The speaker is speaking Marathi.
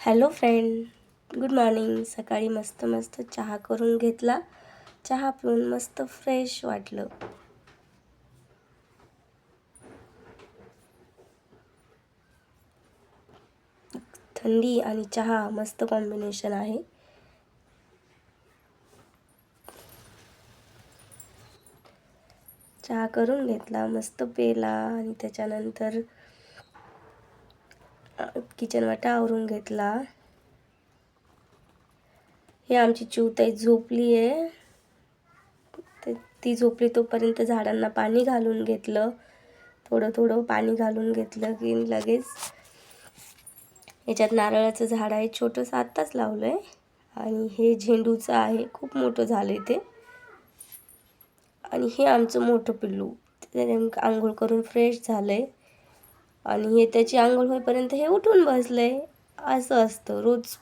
Hello friend, good morning. सकाळी मस्त मस्त चहा करून घेतला. चहा पिऊन मस्त फ्रेश वाटलं. थंडी आणि चहा मस्त कॉम्बिनेशन आहे. चहा करून घेतला, मस्त पेला आणि त्याच्यानंतर किचन वाटा आवरून घेतला. हे आमची चिवताई झोपली आहे. ती झोपली तोपर्यंत झाडांना पाणी घालून घेतलं. थोडं थोडं पाणी घालून घेतलं की लगेच याच्यात नारळाचं झाड आहे, छोटंसं आत्ताच लावलं आहे. आणि हे झेंडूचं आहे, खूप मोठं झालं ते. आणि हे आमचं मोठं पिल्लू, ते आंघोळ करून फ्रेश झालं आहे. आणि हे त्याची आंघोळ होईपर्यंत हे उठून बसलं आहे. असं असतं रोज.